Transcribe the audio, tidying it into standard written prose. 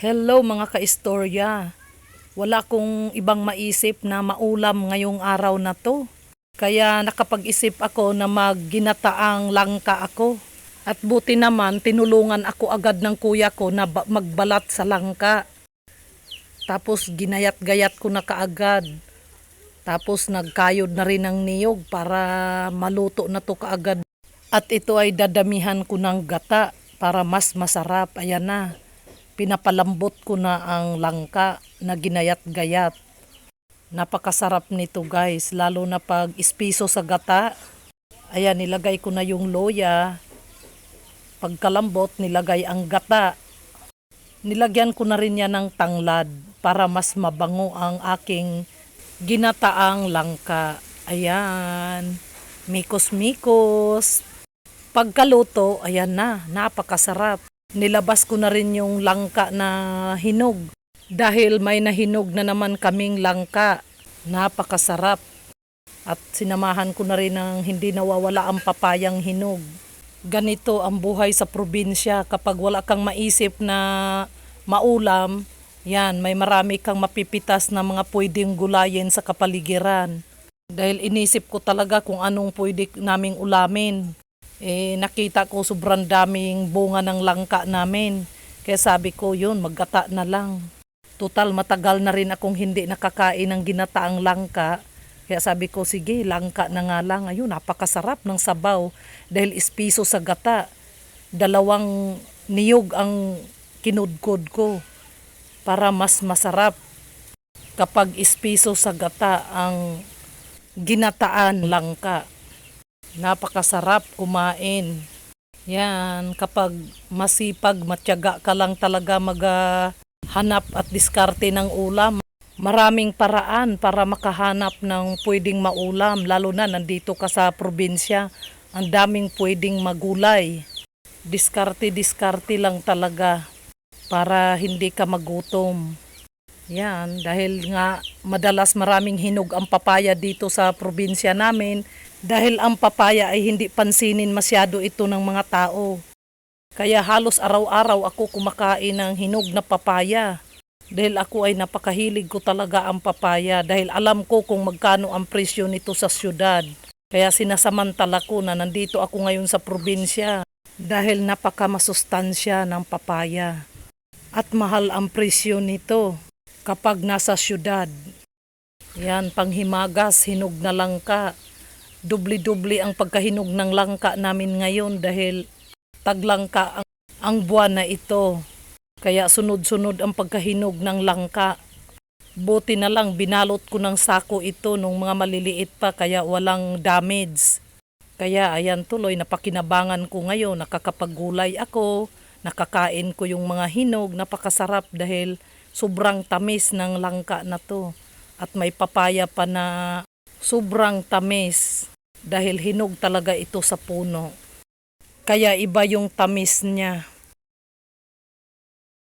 Hello mga kaistorya. Wala kong ibang maisip na maulam ngayong araw na to. Kaya nakapag-isip ako na magginataang langka ako. At buti naman tinulungan ako agad ng kuya ko na magbalat sa langka. Tapos ginayat-gayat ko na kaagad. Tapos nagkayod na rin ng niyog para maluto na to kaagad. At ito ay dadamihan ko ng gata para mas masarap. Ayan na. Pinapalambot ko na ang langka na ginayat-gayat. Napakasarap nito guys, lalo na pag ispiso sa gata. Ayan, nilagay ko na yung loya. Pagkalambot, nilagay ang gata. Nilagyan ko na rin yan ng tanglad para mas mabango ang aking ginataang langka. Ayan, mikos-mikos. Pagkaluto, ayan na, napakasarap. Nilabas ko na rin yung langka na hinog. Dahil may nahinog na naman kaming langka. Napakasarap. At sinamahan ko na rin ng hindi nawawala ang papayang hinog. Ganito ang buhay sa probinsya. Kapag wala kang maisip na maulam, yan, may marami kang mapipitas na mga pwedeng gulayin sa kapaligiran. Dahil inisip ko talaga kung anong pwede naming ulamin. Nakita ko sobrang daming bunga ng langka namin. Kaya sabi ko yun, maggata na lang. Total matagal na rin akong hindi nakakain ng ginataang langka. Kaya sabi ko sige, langka na nga lang. Ayun, napakasarap ng sabaw dahil ispiso sa gata. 2 niyog ang kinudkod ko para mas masarap kapag ispiso sa gata ang ginataan langka. Napakasarap kumain. Yan, kapag masipag, matyaga ka lang talaga maghanap at diskarte ng ulam. Maraming paraan para makahanap ng pwedeng maulam, lalo na nandito ka sa probinsya. Ang daming pwedeng magulay. Diskarte-diskarte lang talaga para hindi ka magutom. Yan, dahil nga madalas maraming hinog ang papaya dito sa probinsya namin. Dahil ang papaya ay hindi pansinin masyado ito ng mga tao. Kaya halos araw-araw ako kumakain ng hinog na papaya. Dahil ako ay napakahilig ko talaga ang papaya. Dahil alam ko kung magkano ang presyo nito sa syudad. Kaya sinasamantala ko na nandito ako ngayon sa probinsya. Dahil napakamasustansya ng papaya. At mahal ang presyo nito kapag nasa syudad. Yan, panghimagas, hinog na langka. Dubli-dubli ang pagkahinog ng langka namin ngayon dahil taglangka ang buwan na ito. Kaya sunod-sunod ang pagkahinog ng langka. Buti na lang binalot ko ng sako ito nung mga maliliit pa kaya walang damage. Kaya ayan tuloy napakinabangan ko ngayon, nakakapagulay ako, nakakain ko yung mga hinog, napakasarap dahil sobrang tamis ng langka na to. At may papaya pa na sobrang tamis. Dahil hinog talaga ito sa puno. Kaya iba yung tamis niya.